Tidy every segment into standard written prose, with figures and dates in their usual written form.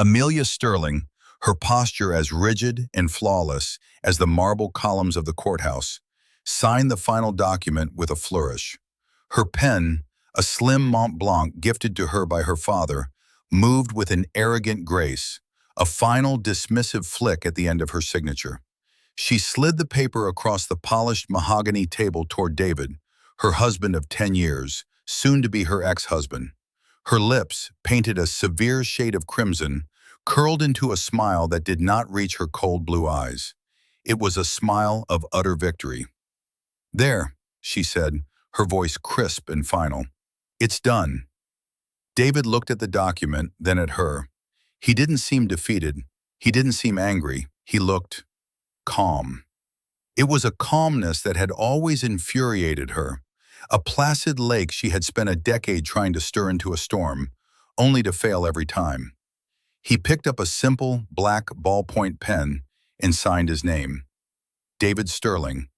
Amelia Sterling, her posture as rigid and flawless as the marble columns of the courthouse, signed the final document with a flourish. Her pen, a slim Mont Blanc gifted to her by her father, moved with an arrogant grace, a final dismissive flick at the end of her signature. She slid the paper across the polished mahogany table toward David, her husband of 10 years, soon to be her ex-husband. Her lips, painted a severe shade of crimson, curled into a smile that did not reach her cold blue eyes. It was a smile of utter victory. "There," she said, her voice crisp and final. "It's done." David looked at the document, then at her. He didn't seem defeated. He didn't seem angry. He looked calm. It was a calmness that had always infuriated her, a placid lake she had spent a decade trying to stir into a storm, only to fail every time. He picked up a simple, black ballpoint pen and signed his name. David Sterling.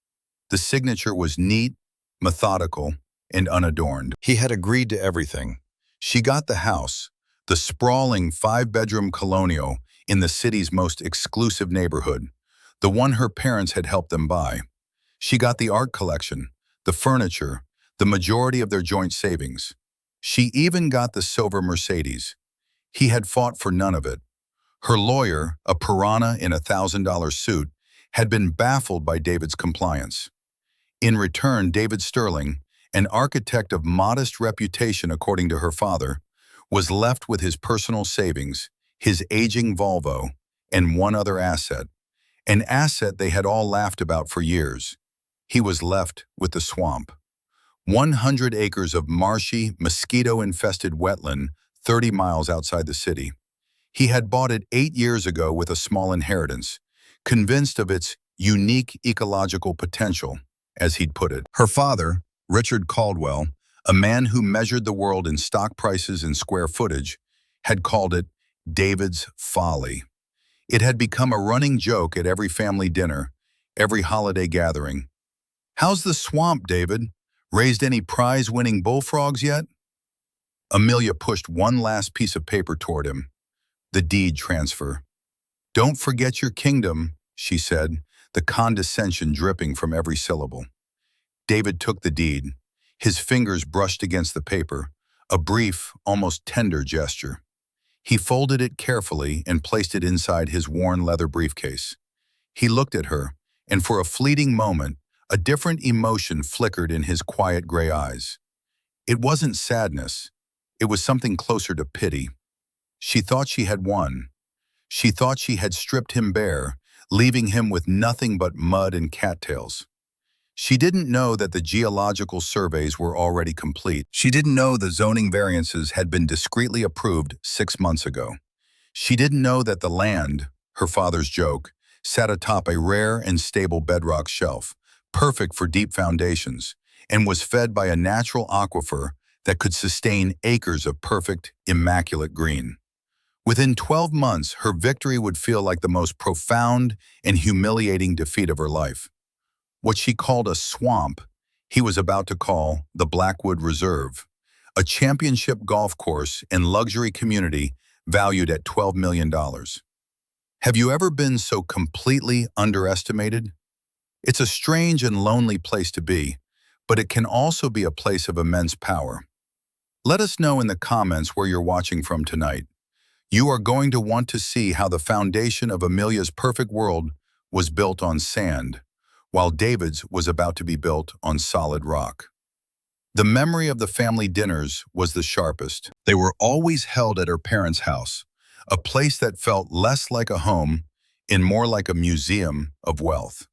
The signature was neat, methodical, and unadorned. He had agreed to everything. She got the house, the sprawling 5-bedroom colonial in the city's most exclusive neighborhood, the one her parents had helped them buy. She got the art collection, the furniture, the majority of their joint savings. She even got the silver Mercedes. He had fought for none of it. Her lawyer, a piranha in a $1,000 suit, had been baffled by David's compliance. In return, David Sterling, an architect of modest reputation according to her father, was left with his personal savings, his aging Volvo, and one other asset, an asset they had all laughed about for years. He was left with the swamp. 100 acres of marshy, mosquito-infested wetland 30 miles outside the city. He had bought it 8 years ago with a small inheritance, convinced of its unique ecological potential, as he'd put it. Her father, Richard Caldwell, a man who measured the world in stock prices and square footage, had called it David's Folly. It had become a running joke at every family dinner, every holiday gathering. "How's the swamp, David? Raised any prize-winning bullfrogs yet?" Amelia pushed one last piece of paper toward him, the deed transfer. "Don't forget your kingdom," she said, the condescension dripping from every syllable. David took the deed. His fingers brushed against the paper, a brief, almost tender gesture. He folded it carefully and placed it inside his worn leather briefcase. He looked at her, and for a fleeting moment, a different emotion flickered in his quiet gray eyes. It wasn't sadness. It was something closer to pity. She thought she had won. She thought she had stripped him bare, leaving him with nothing but mud and cattails. She didn't know that the geological surveys were already complete. She didn't know the zoning variances had been discreetly approved 6 months ago. She didn't know that the land, her father's joke, sat atop a rare and stable bedrock shelf, perfect for deep foundations, and was fed by a natural aquifer that could sustain acres of perfect, immaculate green. Within 12 months, her victory would feel like the most profound and humiliating defeat of her life. What she called a swamp, he was about to call the Blackwood Reserve, a championship golf course and luxury community valued at $12 million. Have you ever been so completely underestimated? It's a strange and lonely place to be, but it can also be a place of immense power. Let us know in the comments where you're watching from tonight. You are going to want to see how the foundation of Amelia's perfect world was built on sand, while David's was about to be built on solid rock. The memory of the family dinners was the sharpest. They were always held at her parents' house, a place that felt less like a home and more like a museum of wealth.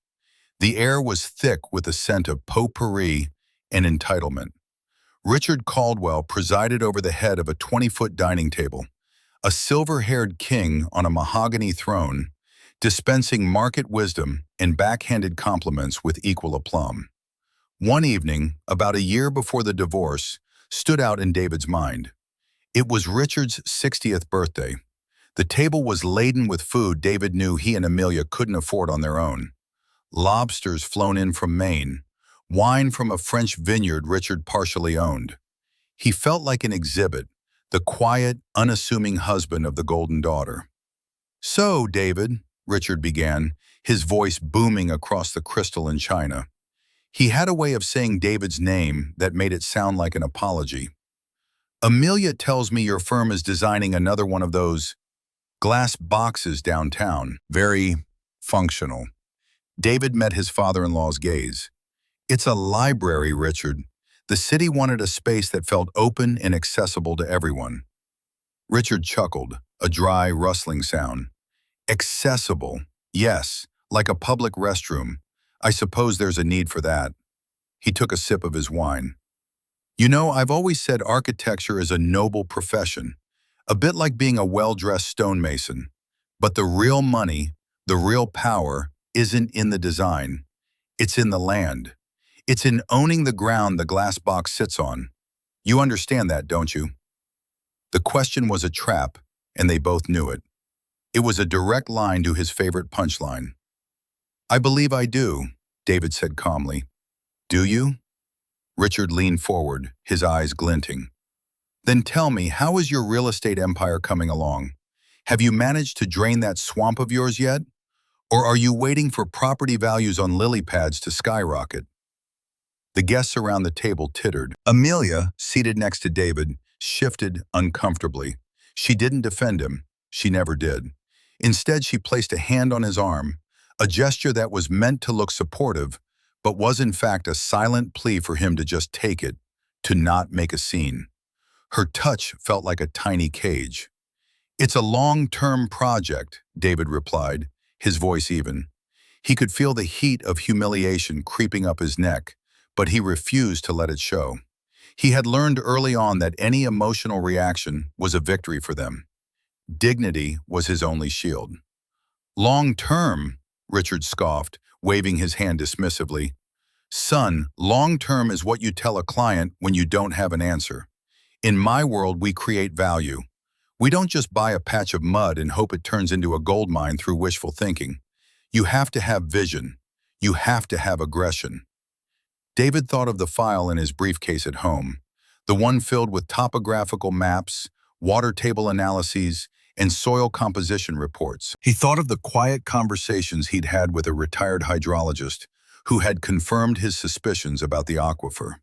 The air was thick with the scent of potpourri and entitlement. Richard Caldwell presided over the head of a 20-foot dining table, a silver-haired king on a mahogany throne, dispensing market wisdom and backhanded compliments with equal aplomb. One evening, about a year before the divorce, stood out in David's mind. It was Richard's 60th birthday. The table was laden with food David knew he and Amelia couldn't afford on their own. Lobsters flown in from Maine, wine from a French vineyard Richard partially owned. He felt like an exhibit, the quiet, unassuming husband of the golden daughter. "So, David," Richard began, his voice booming across the crystal and china. He had a way of saying David's name that made it sound like an apology. "Amelia tells me your firm is designing another one of those glass boxes downtown. Very functional." David met his father-in-law's gaze. "It's a library, Richard. The city wanted a space that felt open and accessible to everyone." Richard chuckled, a dry, rustling sound. "Accessible. Yes, like a public restroom. I suppose there's a need for that." He took a sip of his wine. "You know, I've always said architecture is a noble profession, a bit like being a well-dressed stonemason. But the real money, the real power, isn't in the design. It's in the land. It's in owning the ground the glass box sits on. You understand that, don't you?" The question was a trap, and they both knew it. It was a direct line to his favorite punchline. "I believe I do," David said calmly. "Do you?" Richard leaned forward, his eyes glinting. "Then tell me, how is your real estate empire coming along? Have you managed to drain that swamp of yours yet? Or are you waiting for property values on lily pads to skyrocket?" The guests around the table tittered. Amelia, seated next to David, shifted uncomfortably. She didn't defend him. She never did. Instead, she placed a hand on his arm, a gesture that was meant to look supportive, but was in fact a silent plea for him to just take it, to not make a scene. Her touch felt like a tiny cage. "It's a long-term project," David replied, his voice even. He could feel the heat of humiliation creeping up his neck, but he refused to let it show. He had learned early on that any emotional reaction was a victory for them. Dignity was his only shield. "Long-term," Richard scoffed, waving his hand dismissively. "Son, long-term is what you tell a client when you don't have an answer. In my world, we create value. We don't just buy a patch of mud and hope it turns into a gold mine through wishful thinking. You have to have vision. You have to have aggression." David thought of the file in his briefcase at home, the one filled with topographical maps, water table analyses, and soil composition reports. He thought of the quiet conversations he'd had with a retired hydrologist who had confirmed his suspicions about the aquifer.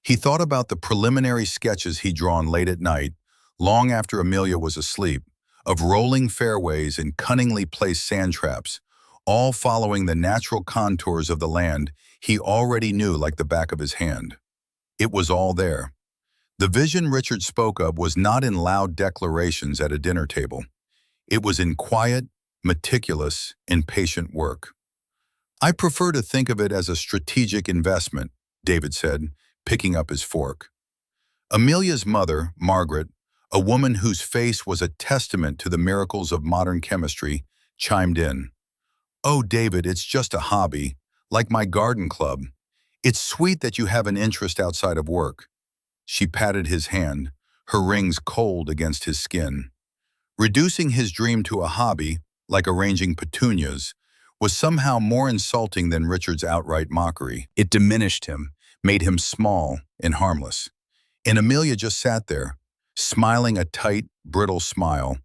He thought about the preliminary sketches he'd drawn late at night, long after Amelia was asleep, of rolling fairways and cunningly placed sand traps, all following the natural contours of the land he already knew like the back of his hand. It was all there. The vision Richard spoke of was not in loud declarations at a dinner table. It was in quiet, meticulous, and patient work. "I prefer to think of it as a strategic investment," David said, picking up his fork. Amelia's mother, Margaret, a woman whose face was a testament to the miracles of modern chemistry, chimed in. "Oh, David, it's just a hobby, like my garden club. It's sweet that you have an interest outside of work." She patted his hand, her rings cold against his skin. Reducing his dream to a hobby, like arranging petunias, was somehow more insulting than Richard's outright mockery. It diminished him, made him small and harmless. And Amelia just sat there, smiling a tight, brittle smile,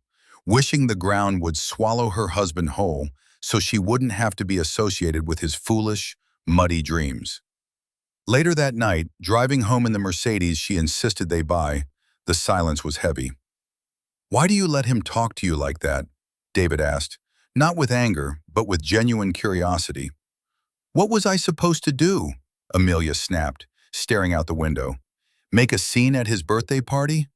wishing the ground would swallow her husband whole so she wouldn't have to be associated with his foolish, muddy dreams. Later that night, driving home in the Mercedes she insisted they buy, the silence was heavy. "Why do you let him talk to you like that?" David asked, not with anger, but with genuine curiosity. "What was I supposed to do?" Amelia snapped, staring out the window. "Make a scene at his birthday party?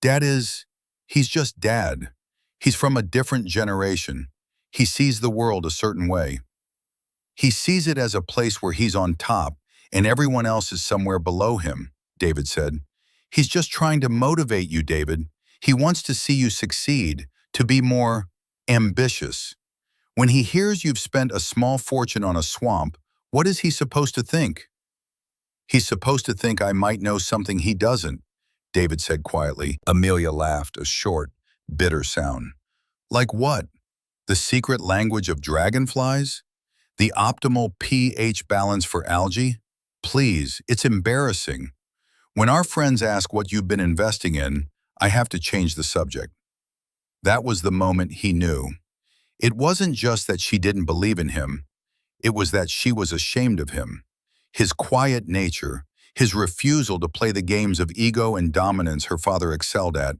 He's just Dad. He's from a different generation. He sees the world a certain way. He sees it as a place where he's on top and everyone else is somewhere below him," David said. "He's just trying to motivate you, David. He wants to see you succeed, to be more ambitious. When he hears you've spent a small fortune on a swamp, what is he supposed to think?" "He's supposed to think I might know something he doesn't," David said quietly. Amelia laughed, a short, bitter sound. "Like what? The secret language of dragonflies? The optimal pH balance for algae? Please, it's embarrassing. When our friends ask what you've been investing in, I have to change the subject. That was the moment he knew. It wasn't just that she didn't believe in him, it was that she was ashamed of him. His quiet nature, his refusal to play the games of ego and dominance her father excelled at,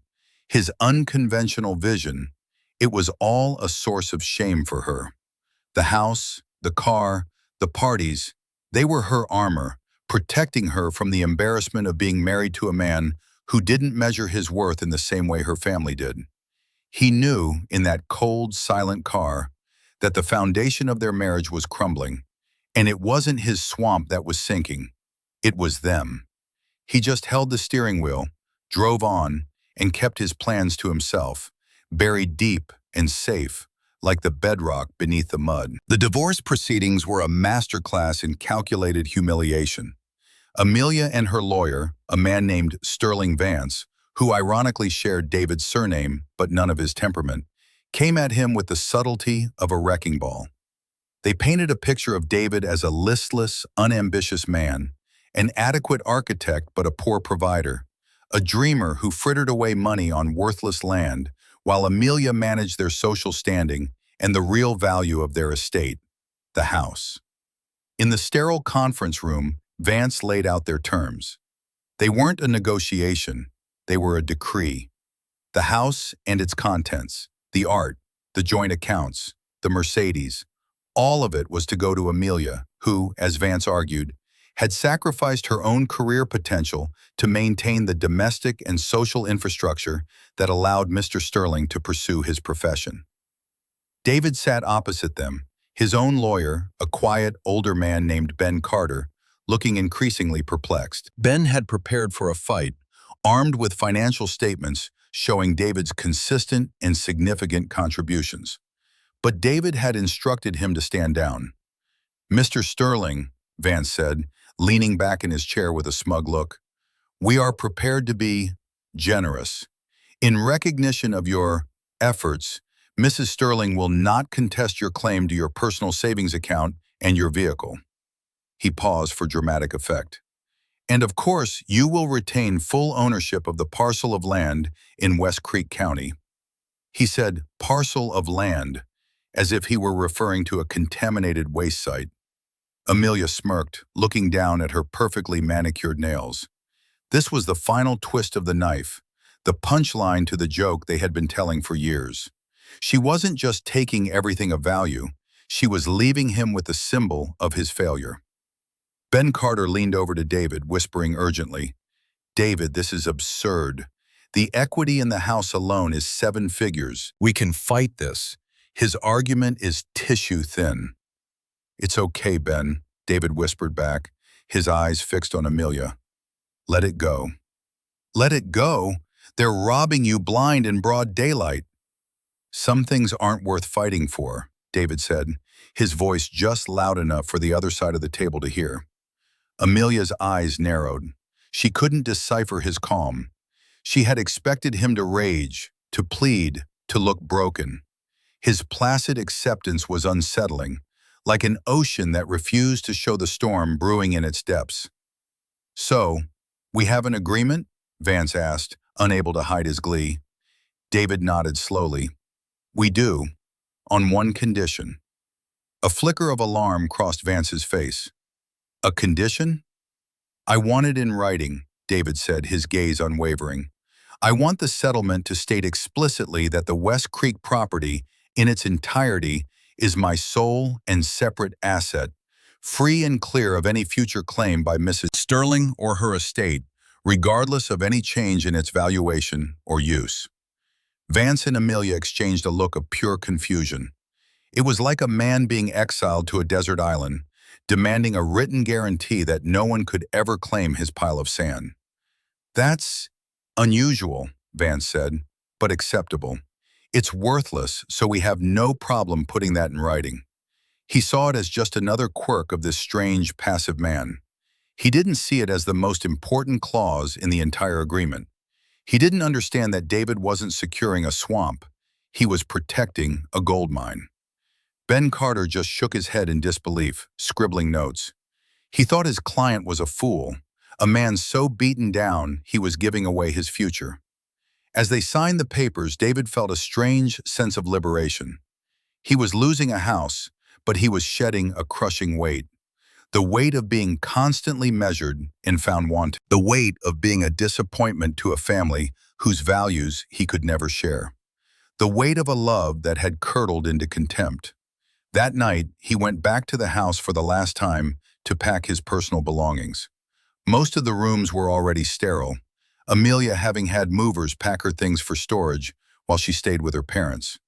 his unconventional vision, it was all a source of shame for her. The house, the car, the parties, they were her armor, protecting her from the embarrassment of being married to a man who didn't measure his worth in the same way her family did. He knew, in that cold, silent car, that the foundation of their marriage was crumbling, and it wasn't his swamp that was sinking. It was them. He just held the steering wheel, drove on, and kept his plans to himself, buried deep and safe, like the bedrock beneath the mud. The divorce proceedings were a masterclass in calculated humiliation. Amelia and her lawyer, a man named Sterling Vance, who ironically shared David's surname but none of his temperament, came at him with the subtlety of a wrecking ball. They painted a picture of David as a listless, unambitious man, an adequate architect but a poor provider, a dreamer who frittered away money on worthless land, while Amelia managed their social standing and the real value of their estate, the house. In the sterile conference room, Vance laid out their terms. They weren't a negotiation, they were a decree. The house and its contents, the art, the joint accounts, the Mercedes, all of it was to go to Amelia, who, as Vance argued, had sacrificed her own career potential to maintain the domestic and social infrastructure that allowed Mr. Sterling to pursue his profession. David sat opposite them, his own lawyer, a quiet, older man named Ben Carter, looking increasingly perplexed. Ben had prepared for a fight, armed with financial statements showing David's consistent and significant contributions. But David had instructed him to stand down. "Mr. Sterling," Vance said, leaning back in his chair with a smug look, "we are prepared to be generous. In recognition of your efforts, Mrs. Sterling will not contest your claim to your personal savings account and your vehicle." He paused for dramatic effect. "And of course, you will retain full ownership of the parcel of land in West Creek County." He said parcel of land, as if he were referring to a contaminated waste site. Amelia smirked, looking down at her perfectly manicured nails. This was the final twist of the knife, the punchline to the joke they had been telling for years. She wasn't just taking everything of value, she was leaving him with the symbol of his failure. Ben Carter leaned over to David, whispering urgently, "David, this is absurd. The equity in the house alone is 7 figures. We can fight this. His argument is tissue thin." "It's okay, Ben," David whispered back, his eyes fixed on Amelia. "Let it go." "Let it go? They're robbing you blind in broad daylight." "Some things aren't worth fighting for," David said, his voice just loud enough for the other side of the table to hear. Amelia's eyes narrowed. She couldn't decipher his calm. She had expected him to rage, to plead, to look broken. His placid acceptance was unsettling, like an ocean that refused to show the storm brewing in its depths. "So, we have an agreement?" Vance asked, unable to hide his glee. David nodded slowly. "We do, on one condition." A flicker of alarm crossed Vance's face. "A condition?" "I want it in writing," David said, his gaze unwavering. "I want the settlement to state explicitly that the West Creek property, in its entirety, is my sole and separate asset, free and clear of any future claim by Mrs. Sterling or her estate, regardless of any change in its valuation or use." Vance and Amelia exchanged a look of pure confusion. It was like a man being exiled to a desert island, demanding a written guarantee that no one could ever claim his pile of sand. "That's unusual," Vance said, "but acceptable. It's worthless, so we have no problem putting that in writing." He saw it as just another quirk of this strange, passive man. He didn't see it as the most important clause in the entire agreement. He didn't understand that David wasn't securing a swamp. He was protecting a gold mine. Ben Carter just shook his head in disbelief, scribbling notes. He thought his client was a fool, a man so beaten down he was giving away his future. As they signed the papers, David felt a strange sense of liberation. He was losing a house, but he was shedding a crushing weight. The weight of being constantly measured and found wanting. The weight of being a disappointment to a family whose values he could never share. The weight of a love that had curdled into contempt. That night, he went back to the house for the last time to pack his personal belongings. Most of the rooms were already sterile, Amelia having had movers pack her things for storage while she stayed with her parents.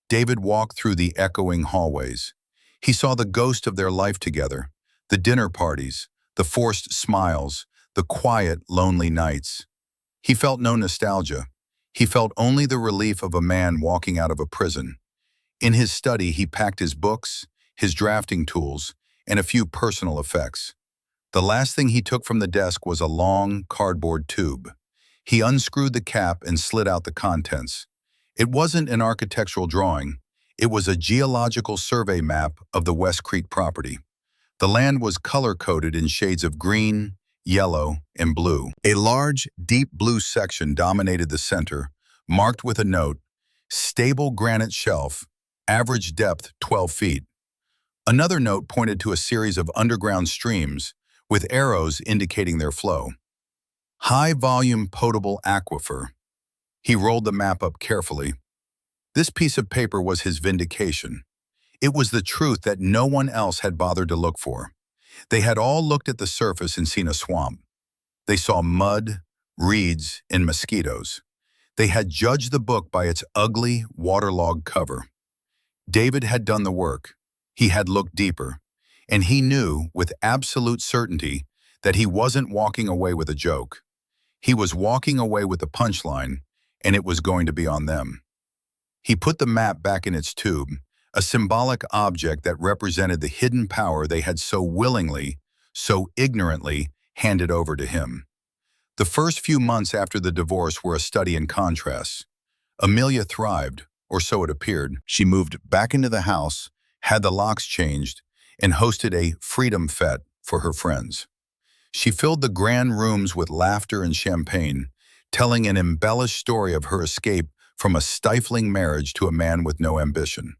David walked through the echoing hallways. He saw the ghost of their life together, the dinner parties, the forced smiles, the quiet, lonely nights. He felt no nostalgia. He felt only the relief of a man walking out of a prison. In his study, he packed his books, his drafting tools, and a few personal effects. The last thing he took from the desk was a long, cardboard tube. He unscrewed the cap and slid out the contents. It wasn't an architectural drawing. It was a geological survey map of the West Creek property. The land was color-coded in shades of green, yellow, and blue. A large, deep blue section dominated the center, marked with a note, "Stable granite shelf, average depth 12 feet. Another note pointed to a series of underground streams, with arrows indicating their flow. High-volume potable aquifer. He rolled the map up carefully. This piece of paper was his vindication. It was the truth that no one else had bothered to look for. They had all looked at the surface and seen a swamp. They saw mud, reeds, and mosquitoes. They had judged the book by its ugly, waterlogged cover. David had done the work. He had looked deeper, and he knew with absolute certainty that he wasn't walking away with a joke. He was walking away with the punchline, and it was going to be on them. He put the map back in its tube, a symbolic object that represented the hidden power they had so willingly, so ignorantly handed over to him. The first few months after the divorce were a study in contrasts. Amelia thrived, or so it appeared. She moved back into the house, had the locks changed, and hosted a freedom fete for her friends. She filled the grand rooms with laughter and champagne, telling an embellished story of her escape from a stifling marriage to a man with no ambition.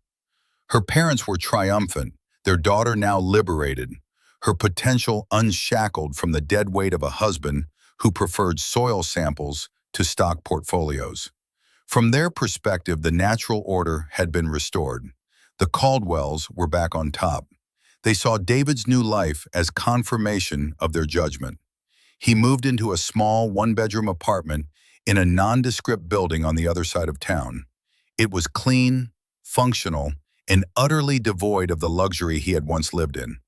Her parents were triumphant, their daughter now liberated, her potential unshackled from the dead weight of a husband who preferred soil samples to stock portfolios. From their perspective, the natural order had been restored. The Caldwells were back on top. They saw David's new life as confirmation of their judgment. He moved into a small one-bedroom apartment in a nondescript building on the other side of town. It was clean, functional, and utterly devoid of the luxury he had once lived in.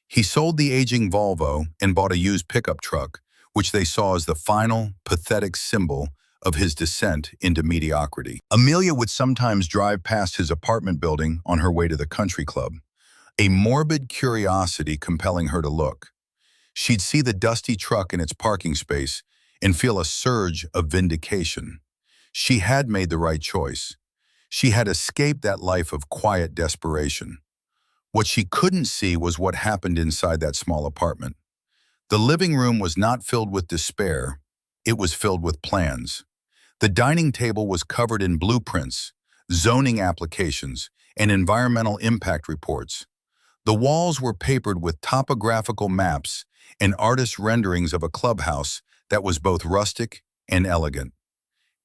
He sold the aging Volvo and bought a used pickup truck, which they saw as the final, pathetic symbol of his descent into mediocrity. Amelia would sometimes drive past his apartment building on her way to the country club, a morbid curiosity compelling her to look. She'd see the dusty truck in its parking space and feel a surge of vindication. She had made the right choice. She had escaped that life of quiet desperation. What she couldn't see was what happened inside that small apartment. The living room was not filled with despair. It was filled with plans. The dining table was covered in blueprints, zoning applications, and environmental impact reports. The walls were papered with topographical maps and artist renderings of a clubhouse that was both rustic and elegant.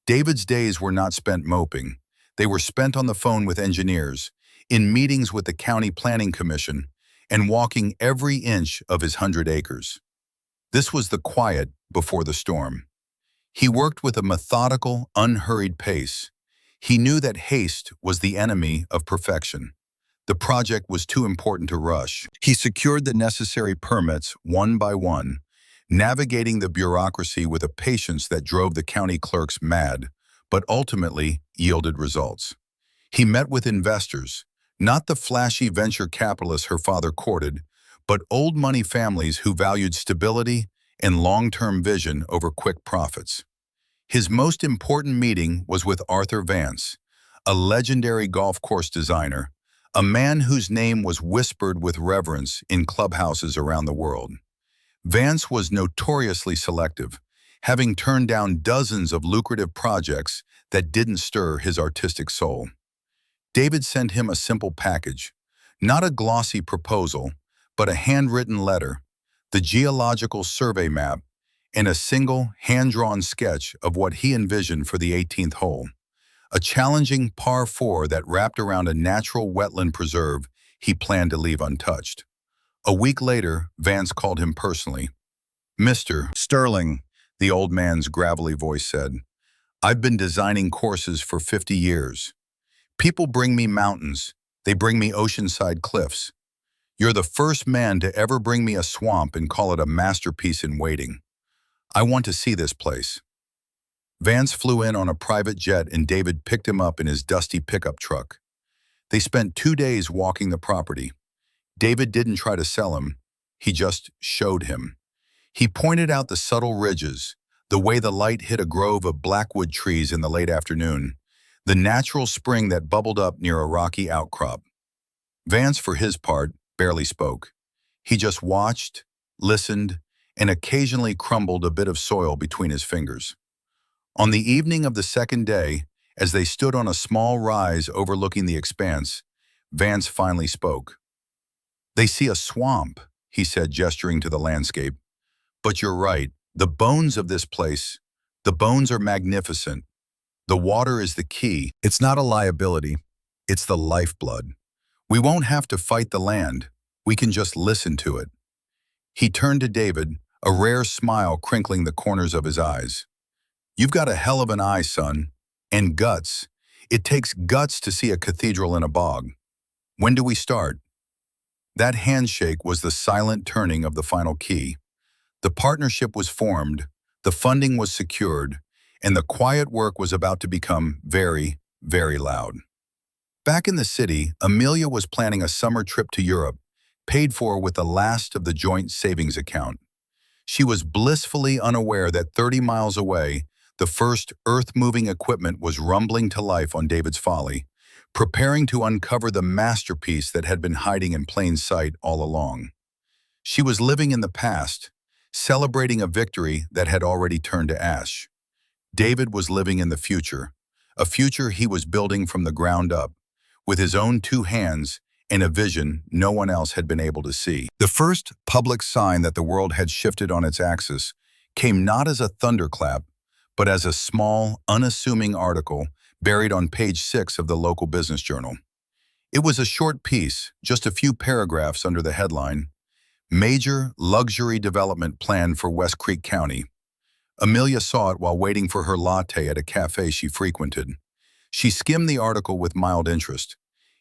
David's days were not spent moping. They were spent on the phone with engineers, in meetings with the County Planning Commission, and walking every inch of his 100 acres. This was the quiet before the storm. He worked with a methodical, unhurried pace. He knew that haste was the enemy of perfection. The project was too important to rush. He secured the necessary permits one by one, navigating the bureaucracy with a patience that drove the county clerks mad, but ultimately yielded results. He met with investors, not the flashy venture capitalists her father courted, but old money families who valued stability and long-term vision over quick profits. His most important meeting was with Arthur Vance, a legendary golf course designer, a man whose name was whispered with reverence in clubhouses around the world. Vance was notoriously selective. having turned down dozens of lucrative projects that didn't stir his artistic soul. David sent him a simple package, not a glossy proposal, but a handwritten letter, the geological survey map, and a single hand-drawn sketch of what he envisioned for the 18th hole, a challenging par 4 that wrapped around a natural wetland preserve he planned to leave untouched. A week later, Vance called him personally. "Mr. Sterling," the old man's gravelly voice said, "I've been designing courses for 50 years. People bring me mountains. They bring me oceanside cliffs. You're the first man to ever bring me a swamp and call it a masterpiece in waiting. I want to see this place." Vance flew in on a private jet and David picked him up in his dusty pickup truck. They spent 2 days walking the property. David didn't try to sell him. He just showed him. He pointed out the subtle ridges, the way the light hit a grove of blackwood trees in the late afternoon, the natural spring that bubbled up near a rocky outcrop. Vance, for his part, barely spoke. He just watched, listened, and occasionally crumbled a bit of soil between his fingers. On the evening of the second day, as they stood on a small rise overlooking the expanse, Vance finally spoke. "They see a swamp," he said, gesturing to the landscape. "But you're right, the bones of this place, the bones are magnificent. The water is the key. It's not a liability, it's the lifeblood. We won't have to fight the land, we can just listen to it." He turned to David, a rare smile crinkling the corners of his eyes. "You've got a hell of an eye, son. And guts. It takes guts to see a cathedral in a bog. When do we start?" That handshake was the silent turning of the final key. The partnership was formed, the funding was secured, and the quiet work was about to become very, very loud. Back in the city, Amelia was planning a summer trip to Europe, paid for with the last of the joint savings account. She was blissfully unaware that 30 miles away, the first earth-moving equipment was rumbling to life on David's Folly, preparing to uncover the masterpiece that had been hiding in plain sight all along. She was living in the past, celebrating a victory that had already turned to ash. David was living in the future, a future he was building from the ground up, with his own 2 hands and a vision no one else had been able to see. The first public sign that the world had shifted on its axis came not as a thunderclap, but as a small, unassuming article buried on page 6 of the local business journal. It was a short piece, just a few paragraphs under the headline, "Major Luxury Development Planned for West Creek County." Amelia saw it while waiting for her latte at a cafe she frequented. She skimmed the article with mild interest.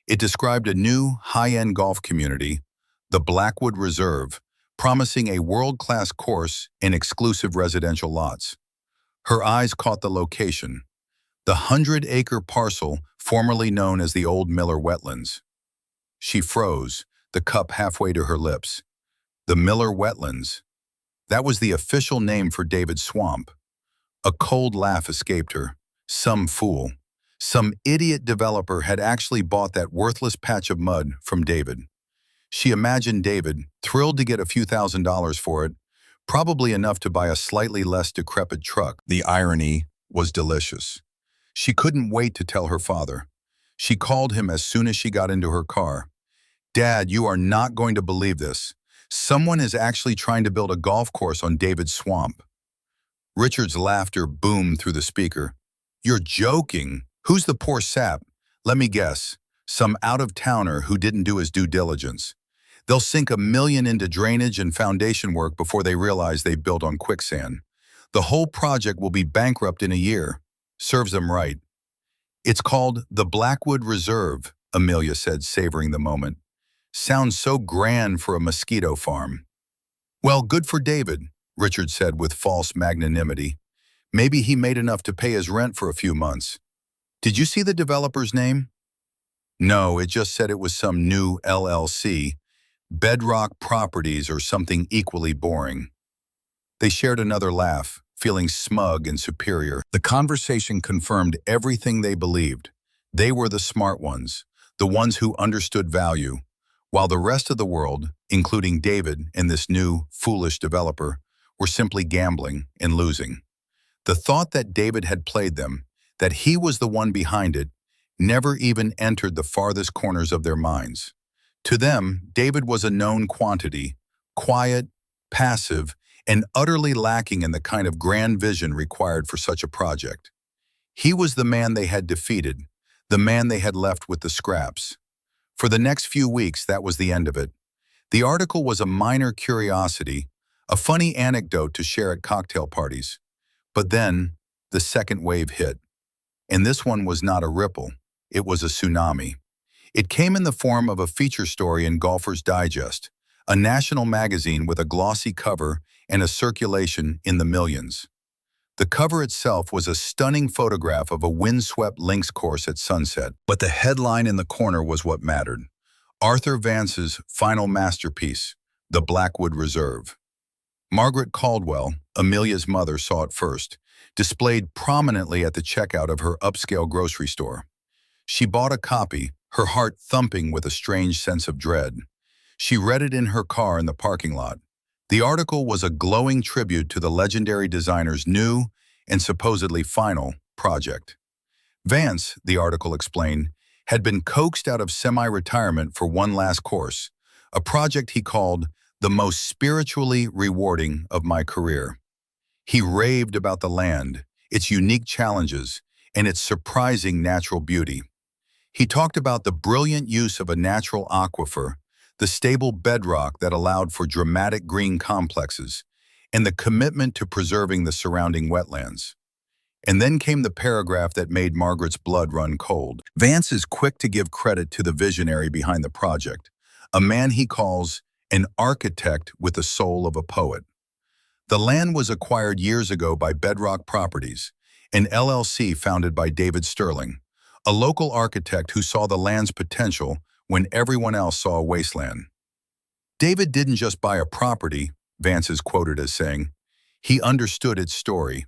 It described a new, high-end golf community, the Blackwood Reserve, promising a world-class course in exclusive residential lots. Her eyes caught the location, the 100-acre parcel formerly known as the Old Miller Wetlands. She froze, the cup halfway to her lips. The Miller Wetlands. That was the official name for David's swamp. A cold laugh escaped her. Some fool, some idiot developer had actually bought that worthless patch of mud from David. She imagined David, thrilled to get a few $1,000s for it, probably enough to buy a slightly less decrepit truck. The irony was delicious. She couldn't wait to tell her father. She called him as soon as she got into her car. "Dad, you are not going to believe this. Someone is actually trying to build a golf course on David's swamp." Richard's laughter boomed through the speaker. "You're joking. Who's the poor sap? Let me guess. Some out-of-towner who didn't do his due diligence. They'll sink $1 million into drainage and foundation work before they realize they built on quicksand. The whole project will be bankrupt in a year. Serves them right." "It's called the Blackwood Reserve," Amelia said, savoring the moment. "Sounds so grand for a mosquito farm." "Well, good for David," Richard said with false magnanimity. "Maybe he made enough to pay his rent for a few months. Did you see the developer's name?" "No, it just said it was some new LLC, Bedrock Properties or something equally boring." They shared another laugh, feeling smug and superior. The conversation confirmed everything they believed. They were the smart ones, the ones who understood value, while the rest of the world, including David and this new, foolish developer, were simply gambling and losing. The thought that David had played them, that he was the one behind it, never even entered the farthest corners of their minds. To them, David was a known quantity, quiet, passive, and utterly lacking in the kind of grand vision required for such a project. He was the man they had defeated, the man they had left with the scraps. For the next few weeks, that was the end of it. The article was a minor curiosity, a funny anecdote to share at cocktail parties. But then, the second wave hit. And this one was not a ripple, it was a tsunami. It came in the form of a feature story in Golfer's Digest, a national magazine with a glossy cover and a circulation in the millions. The cover itself was a stunning photograph of a windswept links course at sunset, but the headline in the corner was what mattered. Arthur Vance's final masterpiece, The Blackwood Reserve. Margaret Caldwell, Amelia's mother, saw it first, displayed prominently at the checkout of her upscale grocery store. She bought a copy, her heart thumping with a strange sense of dread. She read it in her car in the parking lot. The article was a glowing tribute to the legendary designer's new and supposedly final project. Vance, the article explained, had been coaxed out of semi-retirement for one last course, a project he called the most spiritually rewarding of my career. He raved about the land, its unique challenges, and its surprising natural beauty. He talked about the brilliant use of a natural aquifer, the stable bedrock that allowed for dramatic green complexes, and the commitment to preserving the surrounding wetlands. And then came the paragraph that made Margaret's blood run cold. Vance is quick to give credit to the visionary behind the project, a man he calls an architect with the soul of a poet. The land was acquired years ago by Bedrock Properties, an LLC founded by David Sterling, a local architect who saw the land's potential when everyone else saw a wasteland. David didn't just buy a property, Vance is quoted as saying, he understood its story.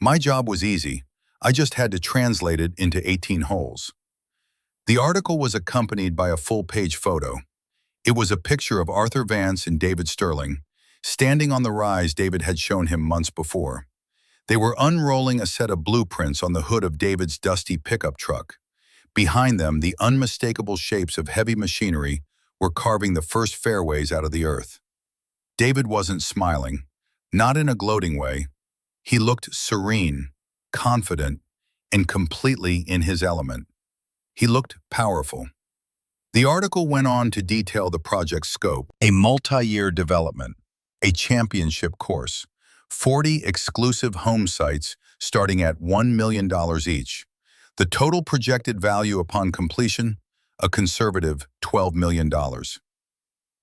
My job was easy. I just had to translate it into 18 holes. The article was accompanied by a full-page photo. It was a picture of Arthur Vance and David Sterling, standing on the rise David had shown him months before. They were unrolling a set of blueprints on the hood of David's dusty pickup truck. Behind them, the unmistakable shapes of heavy machinery were carving the first fairways out of the earth. David wasn't smiling, not in a gloating way. He looked serene, confident, and completely in his element. He looked powerful. The article went on to detail the project's scope: a multi-year development, a championship course, 40 exclusive home sites starting at $1 million each. The total projected value upon completion, a conservative $12 million.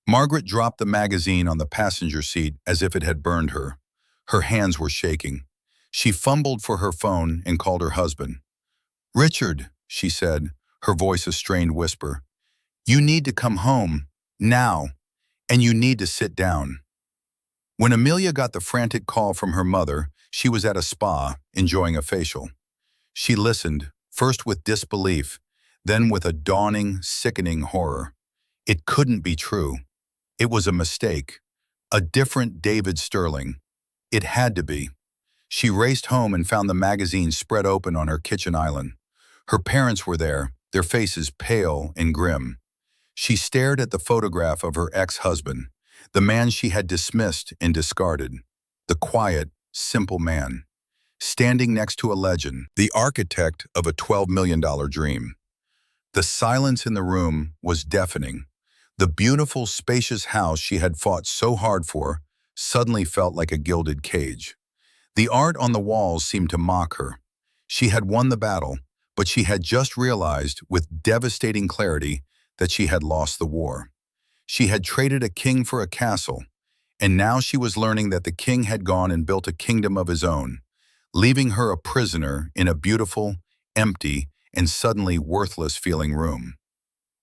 Margaret dropped the magazine on the passenger seat as if it had burned her. Her hands were shaking. She fumbled for her phone and called her husband. "Richard," she said, her voice a strained whisper, "you need to come home, now, and you need to sit down." When Amelia got the frantic call from her mother, she was at a spa, enjoying a facial. She listened, first with disbelief, then with a dawning, sickening horror. It couldn't be true. It was a mistake. A different David Sterling. It had to be. She raced home and found the magazine spread open on her kitchen island. Her parents were there, their faces pale and grim. She stared at the photograph of her ex-husband, the man she had dismissed and discarded, the quiet, simple man, standing next to a legend, the architect of a $12 million dream. The silence in the room was deafening. The beautiful, spacious house she had fought so hard for suddenly felt like a gilded cage. The art on the walls seemed to mock her. She had won the battle, but she had just realized with devastating clarity that she had lost the war. She had traded a king for a castle, and now she was learning that the king had gone and built a kingdom of his own, leaving her a prisoner in a beautiful, empty, and suddenly worthless-feeling room.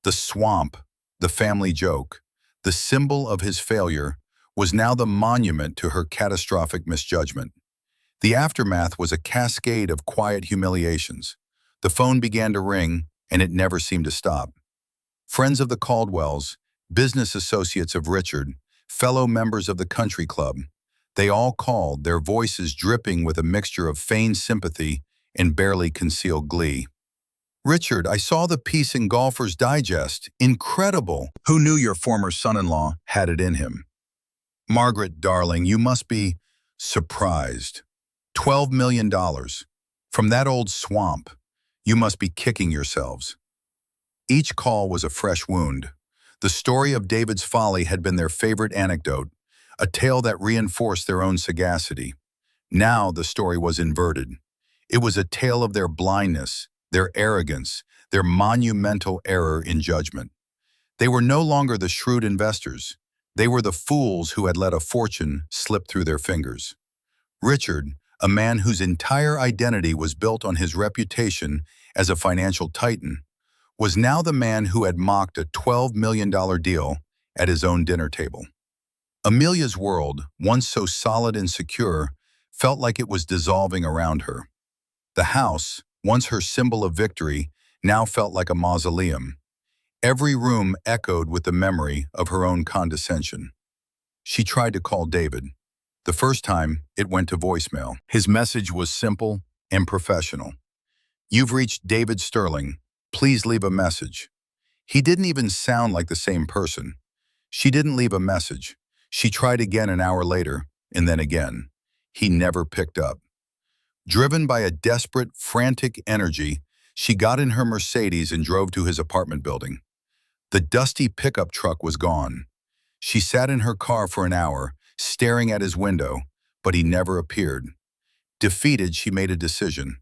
The swamp, the family joke, the symbol of his failure, was now the monument to her catastrophic misjudgment. The aftermath was a cascade of quiet humiliations. The phone began to ring, and it never seemed to stop. Friends of the Caldwells, business associates of Richard, fellow members of the country club, They all called, their voices dripping with a mixture of feigned sympathy and barely concealed glee. "Richard, I saw the piece in Golfer's Digest. Incredible! Who knew your former son-in-law had it in him? Margaret, darling, you must be surprised. $12 million. From that old swamp. You must be kicking yourselves." Each call was a fresh wound. The story of David's folly had been their favorite anecdote, a tale that reinforced their own sagacity. Now the story was inverted. It was a tale of their blindness, their arrogance, their monumental error in judgment. They were no longer the shrewd investors. They were the fools who had let a fortune slip through their fingers. Richard, a man whose entire identity was built on his reputation as a financial titan, was now the man who had mocked a $12 million deal at his own dinner table. Amelia's world, once so solid and secure, felt like it was dissolving around her. The house, once her symbol of victory, now felt like a mausoleum. Every room echoed with the memory of her own condescension. She tried to call David. The first time, it went to voicemail. His message was simple and professional. "You've reached David Sterling. Please leave a message." He didn't even sound like the same person. She didn't leave a message. She tried again an hour later, and then again. He never picked up. Driven by a desperate, frantic energy, she got in her Mercedes and drove to his apartment building. The dusty pickup truck was gone. She sat in her car for an hour, staring at his window, but he never appeared. Defeated, she made a decision.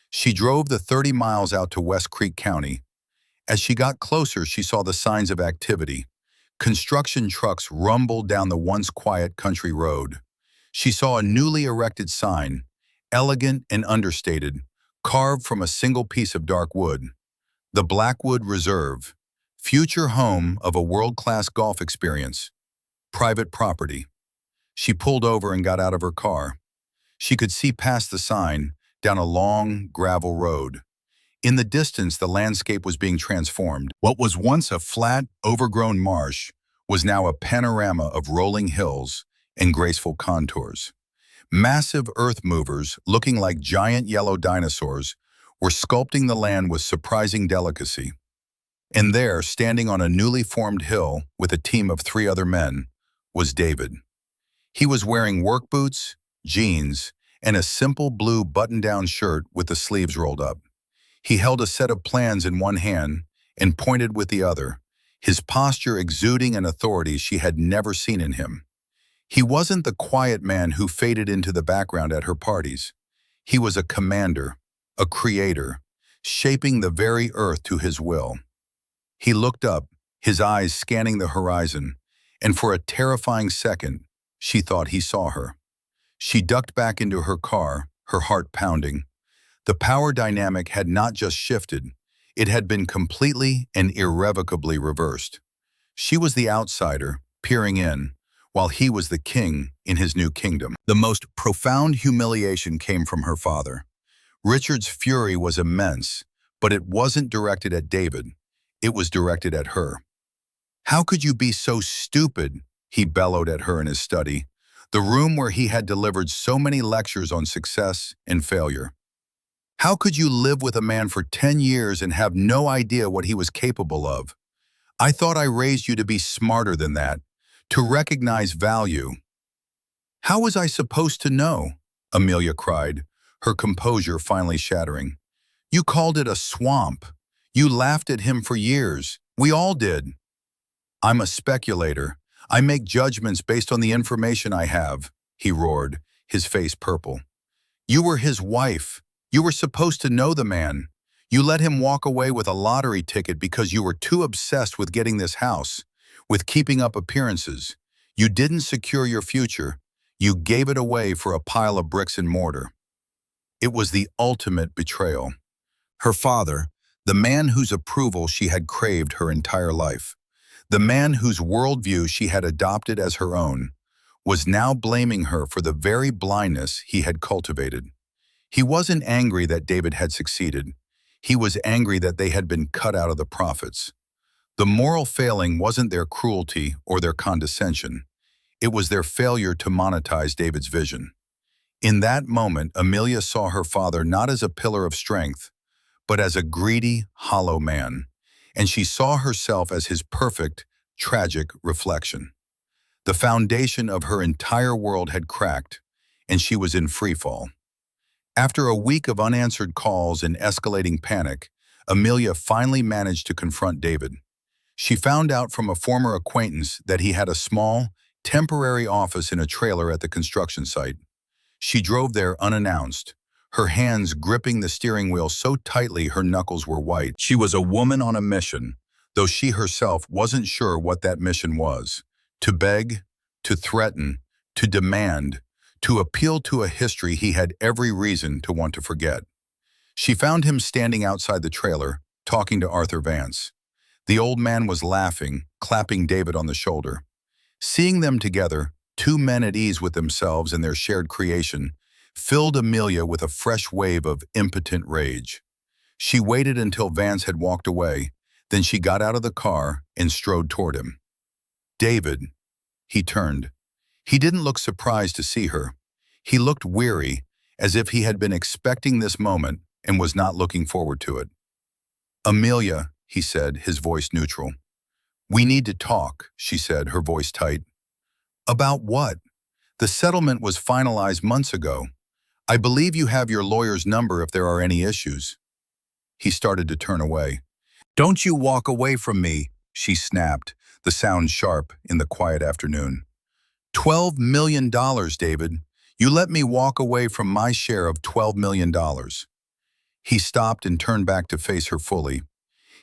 She drove the 30 miles out to West Creek County. As she got closer, she saw the signs of activity. Construction trucks rumbled down the once quiet country road. She saw a newly erected sign, elegant and understated, carved from a single piece of dark wood. The Blackwood Reserve, future home of a world-class golf experience, private property. She pulled over and got out of her car. She could see past the sign, down a long gravel road. In the distance, the landscape was being transformed. What was once a flat, overgrown marsh was now a panorama of rolling hills and graceful contours. Massive earth movers, looking like giant yellow dinosaurs, were sculpting the land with surprising delicacy. And there, standing on a newly formed hill with a team of 3 other men, was David. He was wearing work boots, jeans, and a simple blue button-down shirt with the sleeves rolled up. He held a set of plans in one hand and pointed with the other, his posture exuding an authority she had never seen in him. He wasn't the quiet man who faded into the background at her parties. He was a commander, a creator, shaping the very earth to his will. He looked up, his eyes scanning the horizon, and for a terrifying second, she thought he saw her. She ducked back into her car, her heart pounding. The power dynamic had not just shifted, it had been completely and irrevocably reversed. She was the outsider, peering in, while he was the king in his new kingdom. The most profound humiliation came from her father. Richard's fury was immense, but it wasn't directed at David. It was directed at her. "How could you be so stupid?" he bellowed at her in his study, the room where he had delivered so many lectures on success and failure. "How could you live with a man for 10 years and have no idea what he was capable of? I thought I raised you to be smarter than that, to recognize value." "How was I supposed to know?" Amelia cried, her composure finally shattering. "You called it a swamp. You laughed at him for years. We all did." "I'm a speculator. I make judgments based on the information I have," he roared, his face purple. "You were his wife. You were supposed to know the man. You let him walk away with a lottery ticket because you were too obsessed with getting this house, with keeping up appearances. You didn't secure your future. You gave it away for a pile of bricks and mortar." It was the ultimate betrayal. Her father, the man whose approval she had craved her entire life, the man whose worldview she had adopted as her own, was now blaming her for the very blindness he had cultivated. He wasn't angry that David had succeeded. He was angry that they had been cut out of the profits. The moral failing wasn't their cruelty or their condescension. It was their failure to monetize David's vision. In that moment, Amelia saw her father not as a pillar of strength, but as a greedy, hollow man, and she saw herself as his perfect, tragic reflection. The foundation of her entire world had cracked, and she was in freefall. After a week of unanswered calls and escalating panic, Amelia finally managed to confront David. She found out from a former acquaintance that he had a small, temporary office in a trailer at the construction site. She drove there unannounced, her hands gripping the steering wheel so tightly her knuckles were white. She was a woman on a mission, though she herself wasn't sure what that mission was. To beg, to threaten, to demand, to appeal to a history he had every reason to want to forget. She found him standing outside the trailer, talking to Arthur Vance. The old man was laughing, clapping David on the shoulder. Seeing them together, two men at ease with themselves and their shared creation, filled Amelia with a fresh wave of impotent rage. She waited until Vance had walked away, then she got out of the car and strode toward him. David, he turned. He didn't look surprised to see her. He looked weary, as if he had been expecting this moment and was not looking forward to it. Amelia, he said, his voice neutral. We need to talk, she said, her voice tight. About what? The settlement was finalized months ago. I believe you have your lawyer's number if there are any issues. He started to turn away. Don't you walk away from me, she snapped, the sound sharp in the quiet afternoon. $12 million, David. You let me walk away from my share of $12 million. He stopped and turned back to face her fully.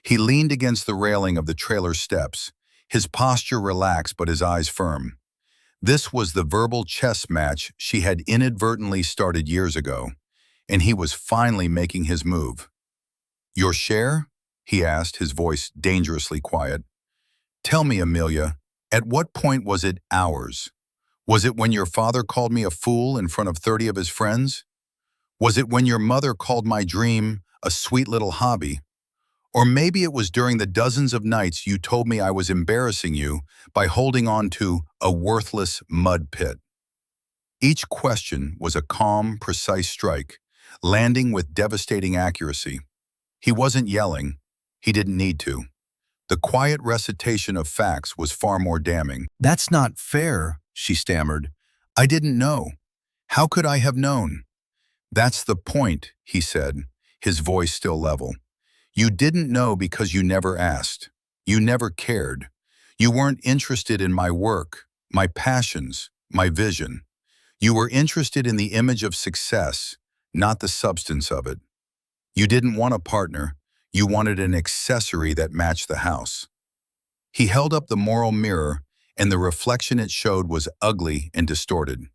He leaned against the railing of the trailer steps, his posture relaxed but his eyes firm. This was the verbal chess match she had inadvertently started years ago, and he was finally making his move. Your share? He asked, his voice dangerously quiet. Tell me, Amelia, at what point was it ours? Was it when your father called me a fool in front of 30 of his friends? Was it when your mother called my dream a sweet little hobby? Or maybe it was during the dozens of nights you told me I was embarrassing you by holding on to a worthless mud pit. Each question was a calm, precise strike, landing with devastating accuracy. He wasn't yelling. He didn't need to. The quiet recitation of facts was far more damning. That's not fair, she stammered. I didn't know. How could I have known? That's the point, he said, his voice still level. You didn't know because you never asked. You never cared. You weren't interested in my work, my passions, my vision. You were interested in the image of success, not the substance of it. You didn't want a partner. You wanted an accessory that matched the house. He held up the moral mirror, and the reflection it showed was ugly and distorted.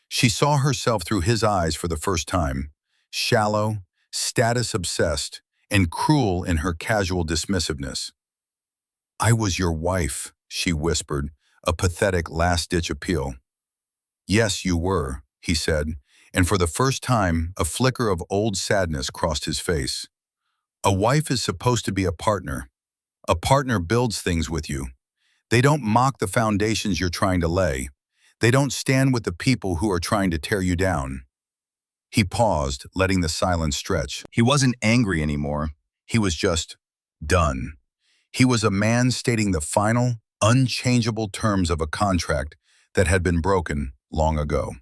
She saw herself through his eyes for the first time, shallow, status-obsessed, and cruel in her casual dismissiveness. I was your wife, she whispered, a pathetic last-ditch appeal. Yes, you were, he said, and for the first time, a flicker of old sadness crossed his face. A wife is supposed to be a partner. A partner builds things with you. They don't mock the foundations you're trying to lay. They don't stand with the people who are trying to tear you down. He paused, letting the silence stretch. He wasn't angry anymore. He was just done. He was a man stating the final, unchangeable terms of a contract that had been broken long ago.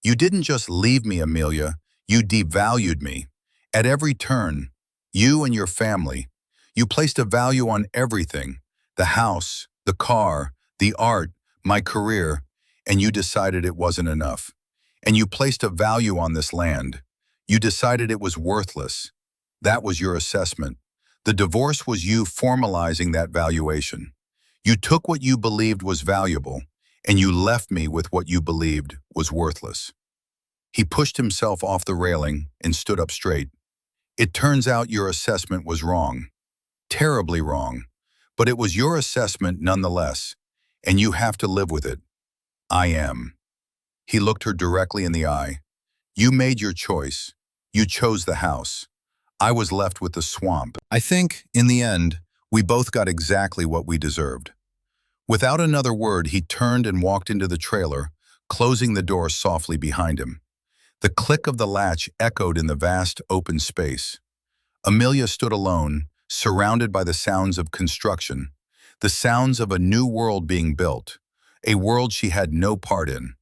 You didn't just leave me, Amelia. You devalued me. At every turn, you and your family. You placed a value on everything, the house, the car, the art, my career, and you decided it wasn't enough. And you placed a value on this land. You decided it was worthless. That was your assessment. The divorce was you formalizing that valuation. You took what you believed was valuable, and you left me with what you believed was worthless. He pushed himself off the railing and stood up straight. It turns out your assessment was wrong. Terribly wrong. But it was your assessment nonetheless, and you have to live with it. I am. He looked her directly in the eye. You made your choice. You chose the house. I was left with the swamp. I think, in the end, we both got exactly what we deserved. Without another word, he turned and walked into the trailer, closing the door softly behind him. The click of the latch echoed in the vast open space. Amelia stood alone, surrounded by the sounds of construction, the sounds of a new world being built, a world she had no part in.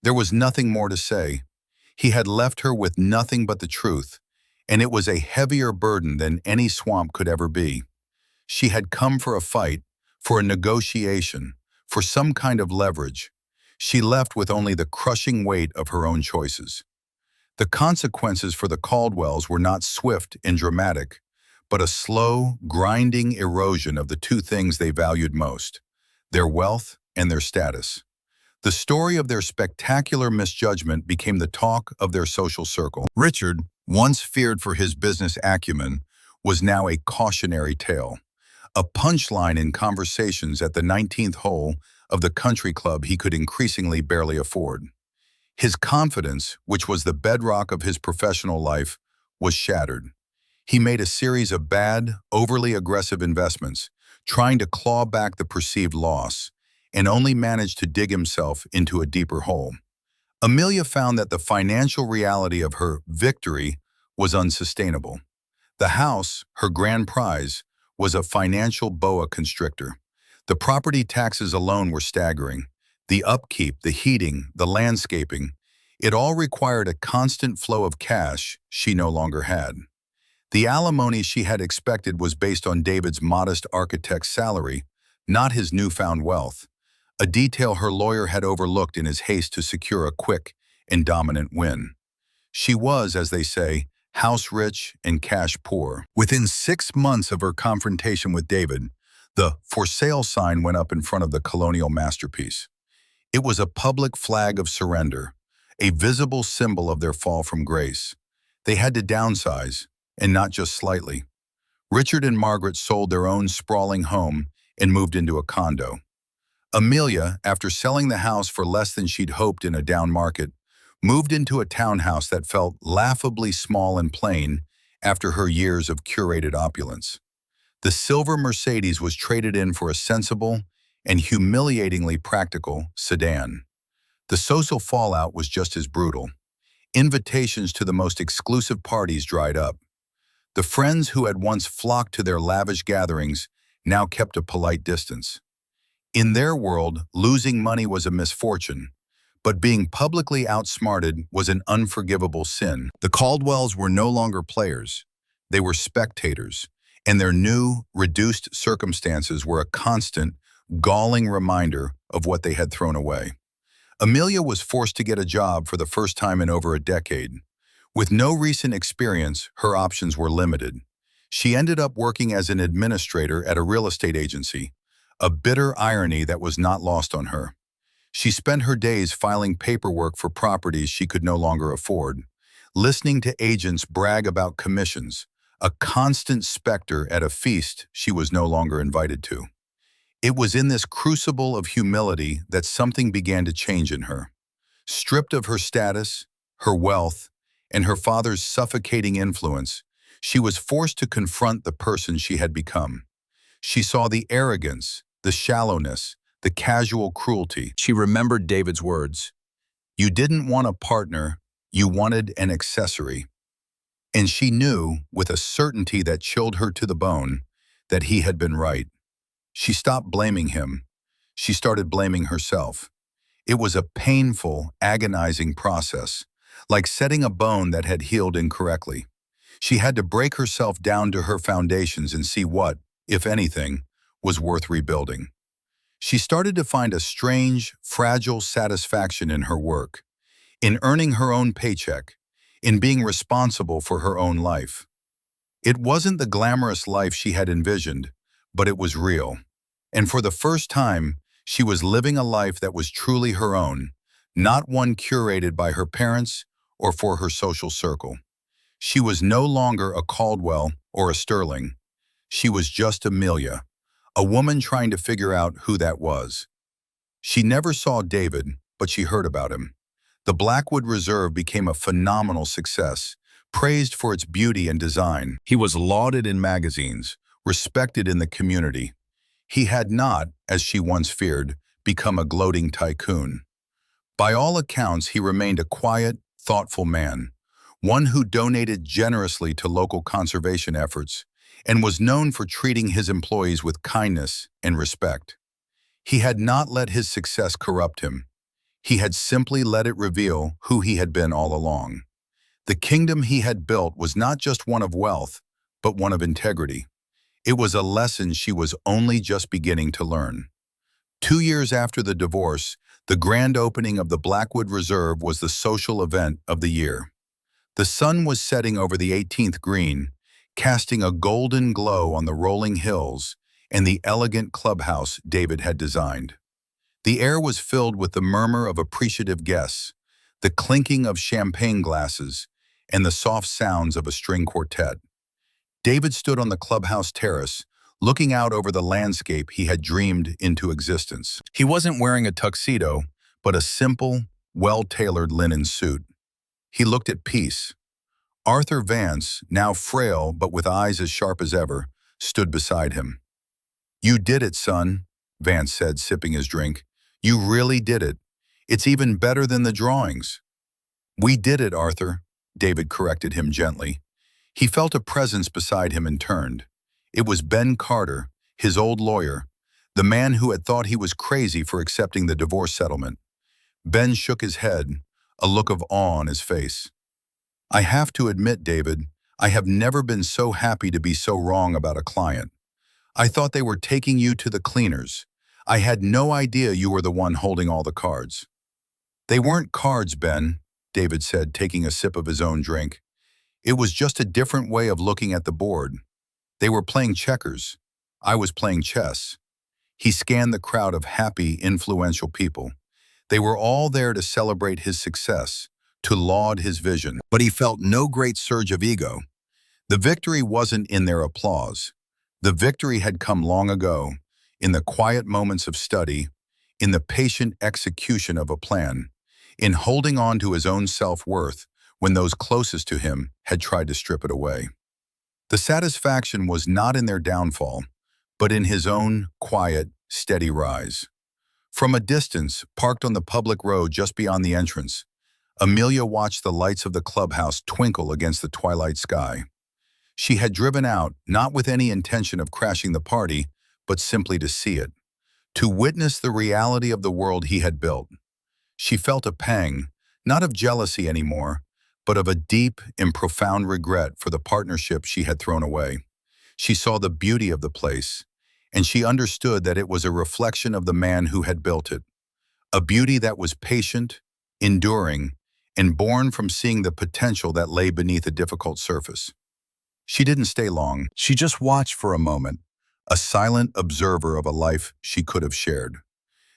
There was nothing more to say. He had left her with nothing but the truth, and it was a heavier burden than any swamp could ever be. She had come for a fight, for a negotiation, for some kind of leverage. She left with only the crushing weight of her own choices. The consequences for the Caldwells were not swift and dramatic, but a slow, grinding erosion of the two things they valued most, their wealth and their status. The story of their spectacular misjudgment became the talk of their social circle. Richard, once feared for his business acumen, was now a cautionary tale, a punchline in conversations at the 19th hole of the country club he could increasingly barely afford. His confidence, which was the bedrock of his professional life, was shattered. He made a series of bad, overly aggressive investments, trying to claw back the perceived loss, and only managed to dig himself into a deeper hole. Amelia found that the financial reality of her victory was unsustainable. The house, her grand prize, was a financial boa constrictor. The property taxes alone were staggering. The upkeep, the heating, the landscaping, it all required a constant flow of cash she no longer had. The alimony she had expected was based on David's modest architect's salary, not his newfound wealth, a detail her lawyer had overlooked in his haste to secure a quick and dominant win. She was, as they say, house rich and cash poor. Within 6 months of her confrontation with David, the "for sale" sign went up in front of the colonial masterpiece. It was a public flag of surrender, a visible symbol of their fall from grace. They had to downsize, and not just slightly. Richard and Margaret sold their own sprawling home and moved into a condo. Amelia, after selling the house for less than she'd hoped in a down market, moved into a townhouse that felt laughably small and plain after her years of curated opulence. The silver Mercedes was traded in for a sensible and humiliatingly practical sedan. The social fallout was just as brutal. Invitations to the most exclusive parties dried up. The friends who had once flocked to their lavish gatherings now kept a polite distance. In their world, losing money was a misfortune, but being publicly outsmarted was an unforgivable sin. The Caldwells were no longer players. They were spectators, and their new, reduced circumstances were a constant, galling reminder of what they had thrown away. Amelia was forced to get a job for the first time in over a decade. With no recent experience, her options were limited. She ended up working as an administrator at a real estate agency, a bitter irony that was not lost on her. She spent her days filing paperwork for properties she could no longer afford, listening to agents brag about commissions, a constant specter at a feast she was no longer invited to. It was in this crucible of humility that something began to change in her. Stripped of her status, her wealth, and her father's suffocating influence, she was forced to confront the person she had become. She saw the arrogance, the shallowness, the casual cruelty. She remembered David's words, "You didn't want a partner, you wanted an accessory." And she knew, with a certainty that chilled her to the bone, that he had been right. She stopped blaming him. She started blaming herself. It was a painful, agonizing process, like setting a bone that had healed incorrectly. She had to break herself down to her foundations and see what, if anything, was worth rebuilding. She started to find a strange, fragile satisfaction in her work, in earning her own paycheck, in being responsible for her own life. It wasn't the glamorous life she had envisioned, but it was real. And for the first time, she was living a life that was truly her own, not one curated by her parents or for her social circle. She was no longer a Caldwell or a Sterling. She was just Amelia, a woman trying to figure out who that was. She never saw David, but she heard about him. The Blackwood Reserve became a phenomenal success, praised for its beauty and design. He was lauded in magazines, respected in the community. He had not, as she once feared, become a gloating tycoon. By all accounts, he remained a quiet, thoughtful man, one who donated generously to local conservation efforts and was known for treating his employees with kindness and respect. He had not let his success corrupt him. He had simply let it reveal who he had been all along. The kingdom he had built was not just one of wealth, but one of integrity. It was a lesson she was only just beginning to learn. 2 years after the divorce, the grand opening of the Blackwood Reserve was the social event of the year. The sun was setting over the 18th green, casting a golden glow on the rolling hills and the elegant clubhouse David had designed. The air was filled with the murmur of appreciative guests, the clinking of champagne glasses, and the soft sounds of a string quartet. David stood on the clubhouse terrace, looking out over the landscape he had dreamed into existence. He wasn't wearing a tuxedo, but a simple, well-tailored linen suit. He looked at peace. Arthur Vance, now frail but with eyes as sharp as ever, stood beside him. "You did it, son," Vance said, sipping his drink. "You really did it. It's even better than the drawings." "We did it, Arthur," David corrected him gently. He felt a presence beside him and turned. It was Ben Carter, his old lawyer, the man who had thought he was crazy for accepting the divorce settlement. Ben shook his head, a look of awe on his face. "I have to admit, David, I have never been so happy to be so wrong about a client. I thought they were taking you to the cleaners. I had no idea you were the one holding all the cards." "They weren't cards, Ben," David said, taking a sip of his own drink. "It was just a different way of looking at the board. They were playing checkers. I was playing chess." He scanned the crowd of happy, influential people. They were all there to celebrate his success, to laud his vision. But he felt no great surge of ego. The victory wasn't in their applause. The victory had come long ago, in the quiet moments of study, in the patient execution of a plan, in holding on to his own self-worth when those closest to him had tried to strip it away. The satisfaction was not in their downfall, but in his own quiet, steady rise. From a distance, parked on the public road just beyond the entrance, Amelia watched the lights of the clubhouse twinkle against the twilight sky. She had driven out, not with any intention of crashing the party, but simply to see it, to witness the reality of the world he had built. She felt a pang, not of jealousy anymore, but of a deep and profound regret for the partnership she had thrown away. She saw the beauty of the place, and she understood that it was a reflection of the man who had built it, a beauty that was patient, enduring, and born from seeing the potential that lay beneath a difficult surface. She didn't stay long. She just watched for a moment, a silent observer of a life she could have shared.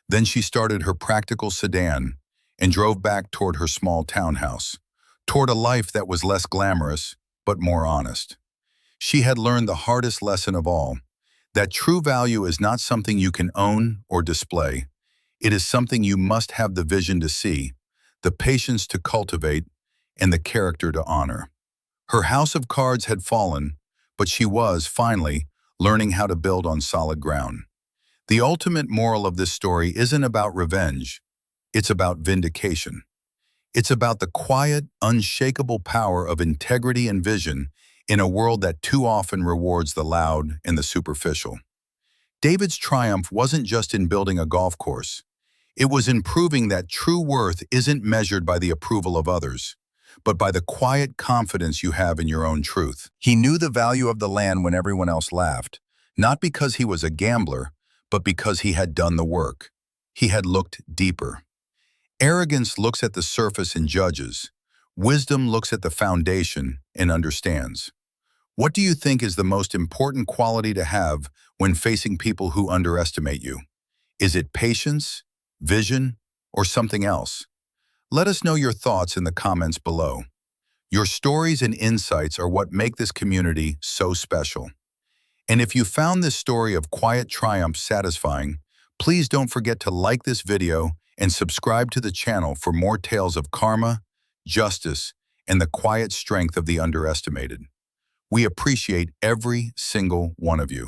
Then she started her practical sedan and drove back toward her small townhouse, toward a life that was less glamorous, but more honest. She had learned the hardest lesson of all, that true value is not something you can own or display. It is something you must have the vision to see, the patience to cultivate, and the character to honor. Her house of cards had fallen, but she was, finally, learning how to build on solid ground. The ultimate moral of this story isn't about revenge. It's about vindication. It's about the quiet, unshakable power of integrity and vision in a world that too often rewards the loud and the superficial. David's triumph wasn't just in building a golf course. It was in proving that true worth isn't measured by the approval of others, but by the quiet confidence you have in your own truth. He knew the value of the land when everyone else laughed, not because he was a gambler, but because he had done the work. He had looked deeper. Arrogance looks at the surface and judges. Wisdom looks at the foundation and understands. What do you think is the most important quality to have when facing people who underestimate you? Is it patience, vision, or something else? Let us know your thoughts in the comments below. Your stories and insights are what make this community so special. And if you found this story of quiet triumph satisfying, please don't forget to like this video and subscribe to the channel for more tales of karma, justice, and the quiet strength of the underestimated. We appreciate every single one of you.